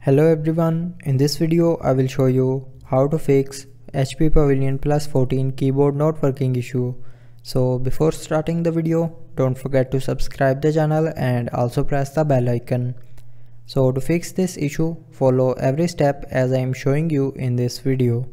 Hello everyone, in this video I will show you how to fix HP Pavilion Plus 14 keyboard not working issue. So before starting the video, don't forget to subscribe the channel and also press the bell icon. So to fix this issue, follow every step as I am showing you in this video.